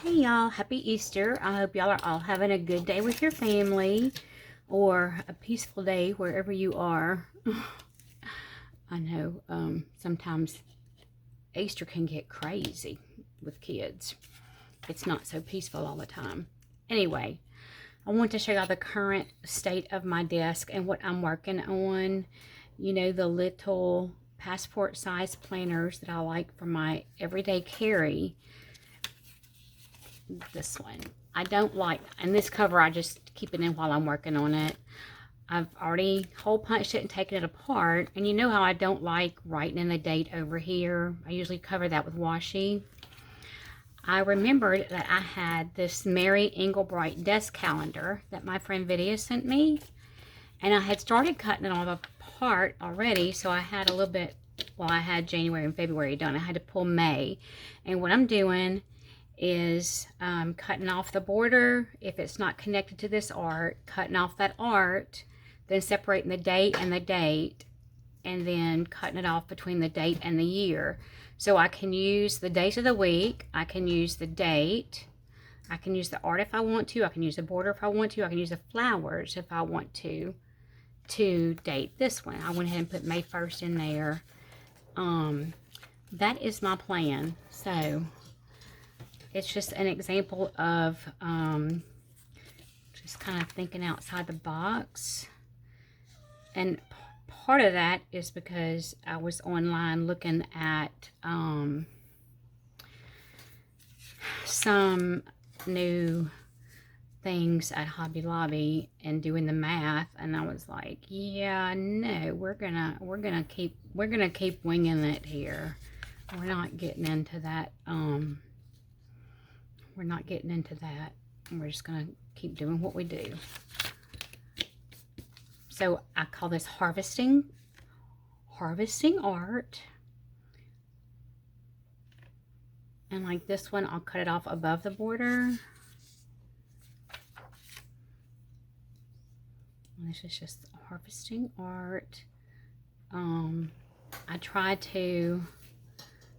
Hey y'all, happy Easter. I hope y'all are all having a good day with your family or a peaceful day wherever you are. I know sometimes Easter can get crazy with kids. It's not so peaceful all the time. Anyway, I want to show y'all the current state of my desk and what I'm working on. You know, the little passport size planners that I like for my everyday carry. This one I don't like, and this cover I just keep it in while I'm working on it. I've already hole punched it and taken it apart, and you know how I don't like writing in the date over here. I usually cover that with washi. I remembered that I had this Mary Englebright desk calendar that my friend Vidya sent me, and I had started cutting it all apart already, so I had a little bit, well, I had January and February done. I had to pull May, and what I'm doing is cutting off the border if it's not connected to this art, cutting off that art, then separating the date and the date, and then cutting it off between the date and the year. So I can use the days of the week, I can use the date, I can use the art if I want to, I can use the border if I want to, I can use the flowers if I want to date this one. I went ahead and put May 1st in there. That is my plan. So it's just an example of just kind of thinking outside the box. And part of that is because I was online looking at some new things at Hobby Lobby and doing the math, and I was like, yeah, no, we're gonna keep winging it here. We're not getting into that. We're not getting into that. We're just going to keep doing what we do. So I call this harvesting art. And like this one, I'll cut it off above the border. And this is just harvesting art. I try to,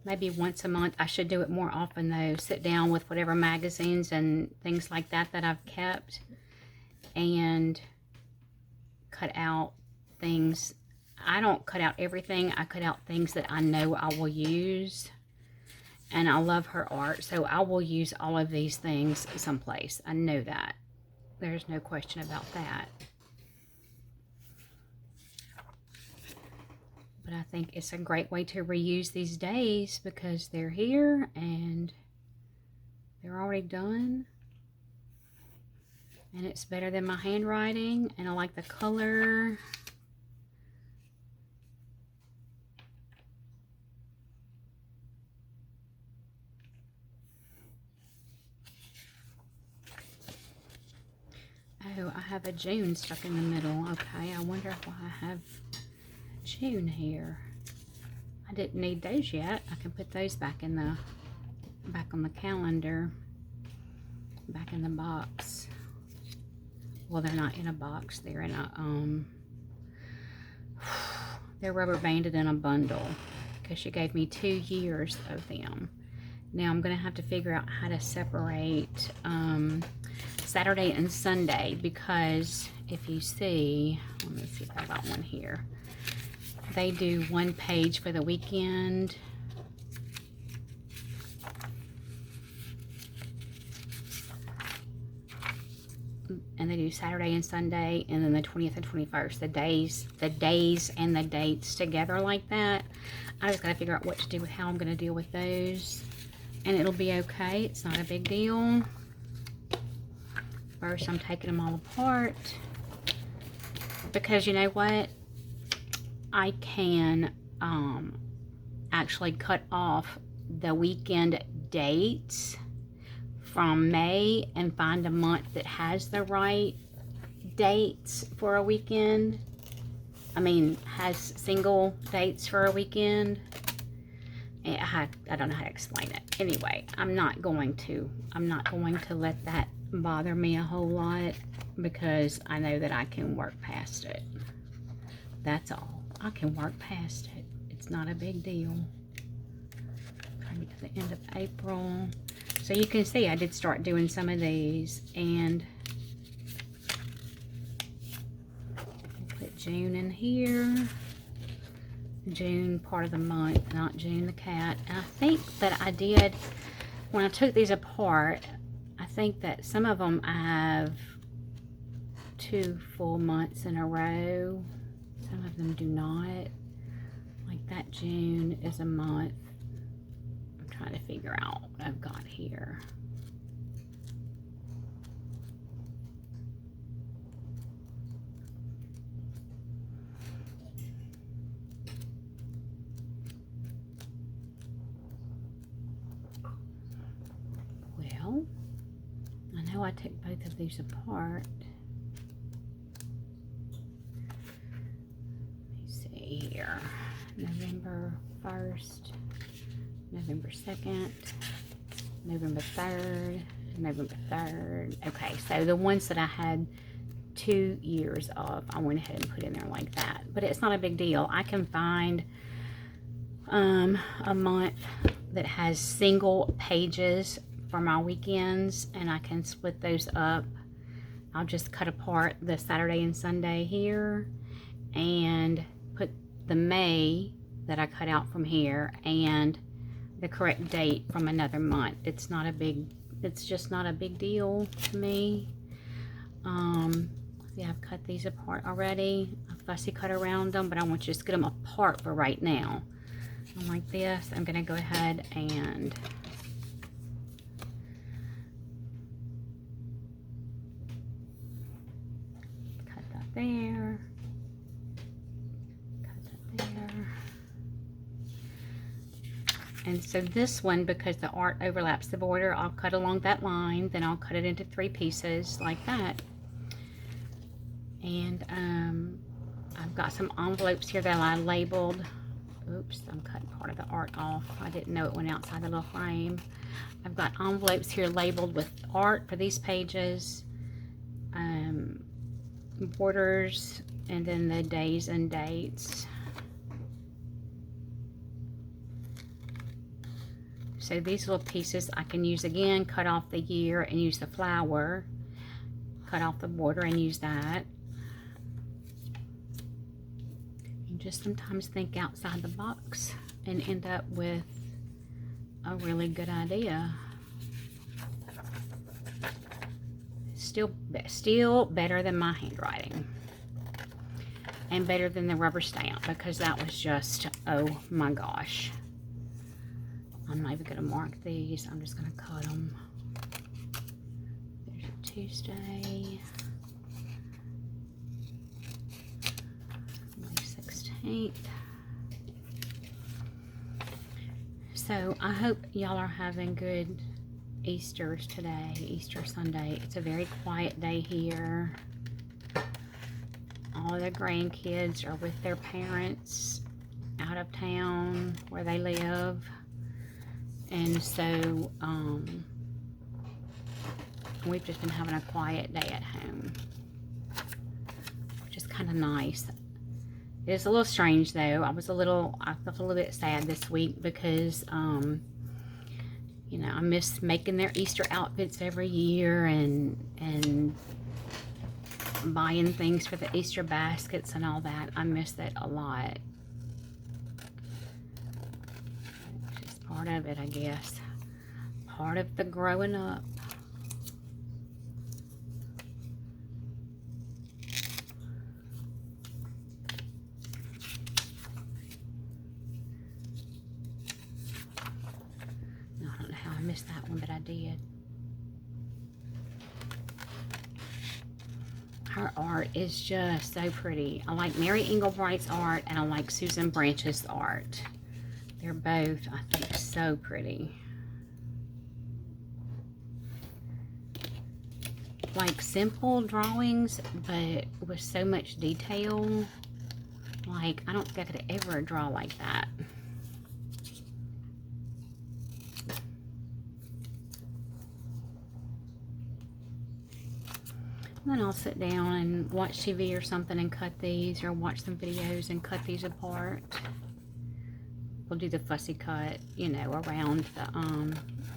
maybe once a month. I should do it more often though. Sit down with whatever magazines and things like that that I've kept and cut out things. I don't cut out everything. I cut out things that I know I will use. And I love her art, so I will use all of these things someplace. I know that. There's no question about that. But I think it's a great way to reuse these days because they're here and they're already done. And it's better than my handwriting, and I like the color. Oh, I have a June stuck in the middle. Okay, I wonder why I have June here. I didn't need those yet. I can put those back on the calendar, back in the box. Well, they're not in a box. They're in a they're rubber banded in a bundle because she gave me 2 years of them. Now I'm gonna have to figure out how to separate Saturday and Sunday, because if you see, let me see if I got one here. They do one page for the weekend. And they do Saturday and Sunday, and then the 20th and 21st, the days and the dates together like that. I just got to figure out what to do with how I'm going to deal with those. And it'll be okay. It's not a big deal. First, I'm taking them all apart. Because you know what? I can actually cut off the weekend dates from May and find a month that has the right dates for a weekend. I mean, has single dates for a weekend. I don't know how to explain it. Anyway, I'm not going to let that bother me a whole lot, because I know that I can work past it. That's all. I can work past it. It's not a big deal. Trying to get to the end of April. So you can see I did start doing some of these, and put June in here. June, part of the month, not June the cat. And I think that I did, when I took these apart, I think that some of them I have 2 full months in a row. Some of them do not. Like that June is a month. I'm trying to figure out what I've got here. Well, I know I took both of these apart. Here, November 1st, November 2nd, November 3rd, November 3rd. Okay, so the ones that I had 2 years of, I went ahead and put in there like that. But it's not a big deal. I can find a month that has single pages for my weekends, and I can split those up. I'll just cut apart the Saturday and Sunday here, and put the May that I cut out from here and the correct date from another month. It's just not a big deal to me. See, I've cut these apart already. I fussy cut around them, but I want you to just get them apart for right now. And like this, I'm gonna go ahead and cut that there. And so this one, because the art overlaps the border, I'll cut along that line, then I'll cut it into 3 pieces like that. And I've got some envelopes here that I labeled. Oops, I'm cutting part of the art off. I didn't know it went outside the little frame. I've got envelopes here labeled with art for these pages, borders, and then the days and dates. So these little pieces I can use again, cut off the year and use the flower, cut off the border and use that. And just sometimes think outside the box and end up with a really good idea. Still better than my handwriting. And better than the rubber stamp, because that was just, oh my gosh. I'm not even going to mark these. I'm just going to cut them. There's a Tuesday. May 16th. So I hope y'all are having good Easters today. Easter Sunday. It's a very quiet day here. All the grandkids are with their parents out of town where they live. And so, we've just been having a quiet day at home, which is kind of nice. It's a little strange though. I felt a little bit sad this week because, you know, I miss making their Easter outfits every year and buying things for the Easter baskets and all that. I miss that a lot. Part of it, I guess. Part of the growing up. No, I don't know how I missed that one, but I did. Her art is just so pretty. I like Mary Englebright's art, and I like Susan Branch's art. They're both, I think, so pretty. Like simple drawings, but with so much detail. Like, I don't think I could ever draw like that. Then I'll sit down and watch TV or something and cut these, or watch some videos and cut these apart. We'll do the fussy cut, you know, around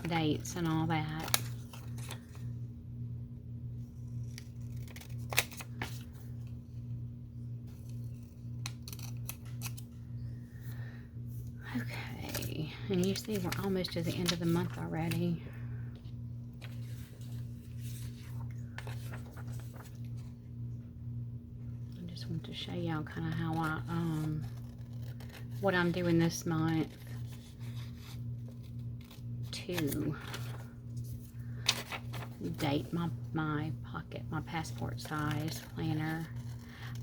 dates and all that. Okay, and you see we're almost to the end of the month already. I just want to show y'all kind of how I what I'm doing this month to date my pocket, my passport size planner.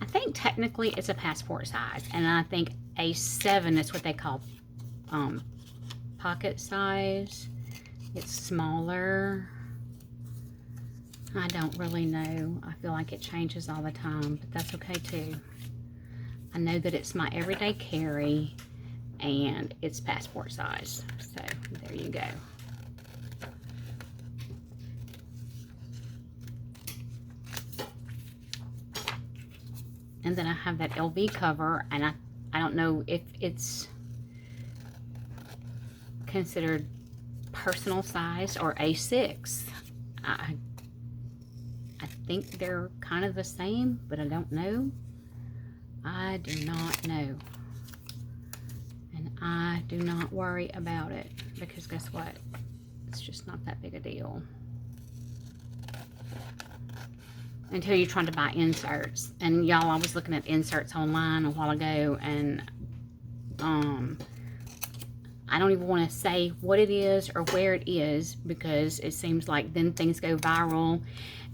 I think technically it's a passport size, and I think A7 is what they call pocket size. It's smaller. I don't really know. I feel like it changes all the time, but that's okay too. I know that it's my everyday carry and it's passport size. So there you go. And then I have that LV cover, and I don't know if it's considered personal size or A6. I think they're kind of the same, but I don't know. I do not know. And I do not worry about it, because guess what? It's just not that big a deal. Until you're trying to buy inserts. And y'all, I was looking at inserts online a while ago, and I don't even want to say what it is or where it is, because it seems like then things go viral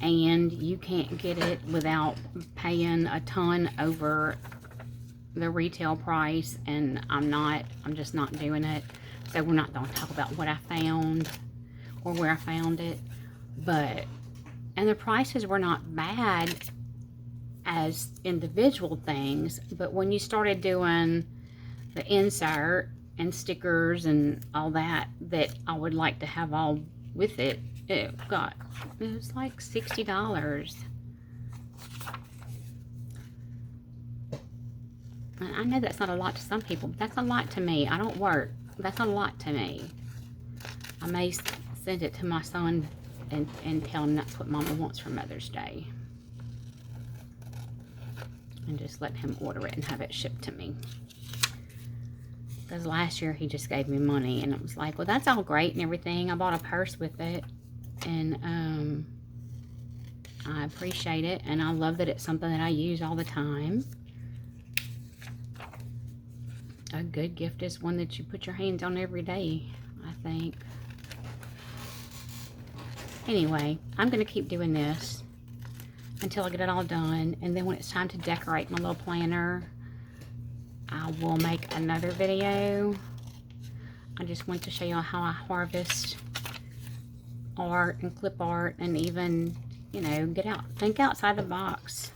and you can't get it without paying a ton over the retail price, and I'm just not doing it. So we're not going to talk about what I found or where I found it, and the prices were not bad as individual things, but when you started doing the insert and stickers and all that I would like to have all with it, it was like $60. And I know that's not a lot to some people, but that's a lot to me. I don't work. That's a lot to me. I may send it to my son and tell him that's what Mama wants for Mother's Day. And just let him order it and have it shipped to me. Because last year he just gave me money, and it was like, well, that's all great and everything. I bought a purse with it, and I appreciate it, and I love that it's something that I use all the time. A good gift is one that you put your hands on every day, I think. Anyway, I'm going to keep doing this until I get it all done, and then when it's time to decorate my little planner, I will make another video. I just want to show you how I harvest art and clip art, and even, you know, think outside the box.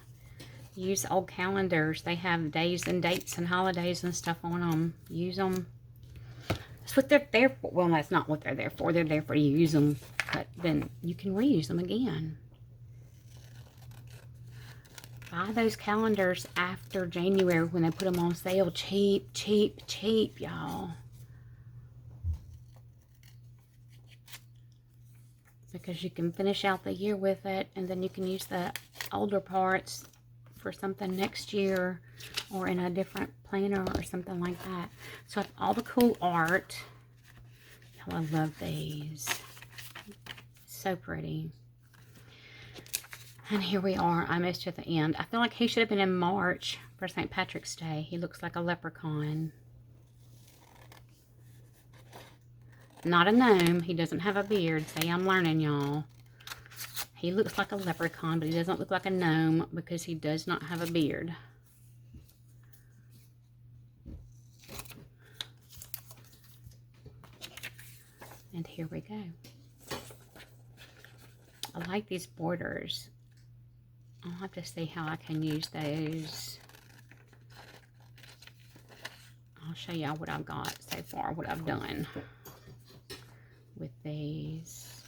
Use old calendars. They have days and dates and holidays and stuff on them. Use them. That's what they're there for. Well, that's not what they're there for. They're there for you to use them, but then you can reuse them again. Buy those calendars after January when they put them on sale. Cheap, cheap, cheap, y'all. Because you can finish out the year with it, and then you can use the older parts for something next year or in a different planner or something like that. So I have all the cool art. Y'all, I love these. So pretty. And here we are, almost at the end. I feel like he should have been in March for St. Patrick's Day. He looks like a leprechaun. Not a gnome. He doesn't have a beard. See, I'm learning, y'all. He looks like a leprechaun, but he doesn't look like a gnome because he does not have a beard. And here we go. I like these borders. I'll have to see how I can use those. I'll show y'all what I've got so far, what I've done with these.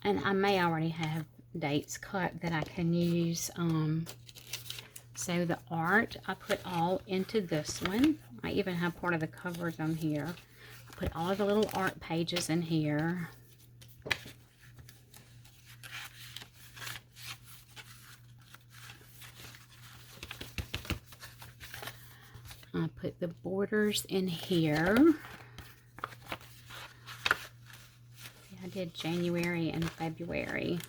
And I may already have dates cut that I can use So the art, I put all into this one. I even have part of the covers on here. I put all of the little art pages in here. I put the borders in here. See, I did January and February.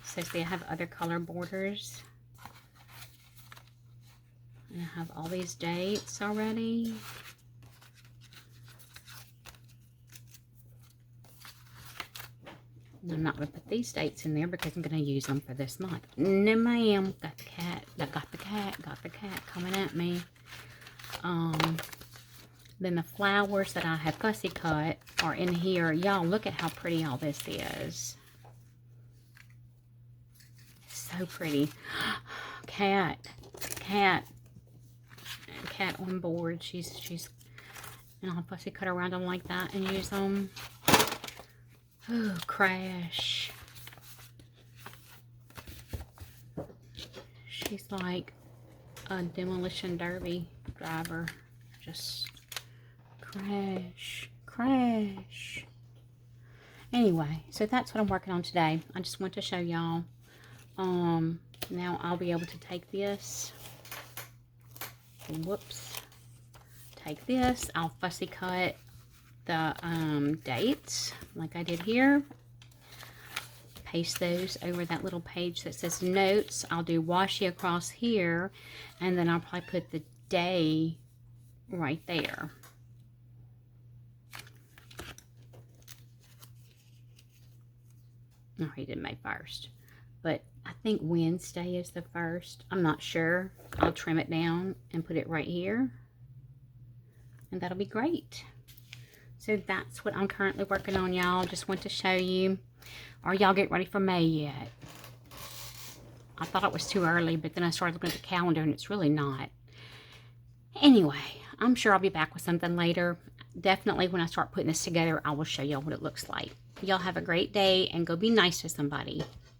So see, I have other color borders. And I have all these dates already. And I'm not going to put these dates in there because I'm going to use them for this month. No, ma'am. Got the cat coming at me. Then the flowers that I have fussy cut are in here. Y'all, look at how pretty all this is. So pretty. Cat on board. She's and I'll fussy cut around them like that and use them. Oh, Crash. She's like a demolition derby driver. Just crash. Anyway, so that's what I'm working on today. I just want to show y'all. Now I'll be able to take this. Whoops. Take this. I'll fussy cut the dates like I did here. Paste those over that little page that says notes. I'll do washi across here, and then I'll probably put the day right there. No, he did May 1st, but I think Wednesday is the 1st. I'm not sure. I'll trim it down and put it right here, and that'll be great. So that's what I'm currently working on, y'all. Just want to show you. Are y'all getting ready for May yet? I thought it was too early, but then I started looking at the calendar and it's really not. Anyway, I'm sure I'll be back with something later. Definitely when I start putting this together, I will show y'all what it looks like. Y'all have a great day and go be nice to somebody.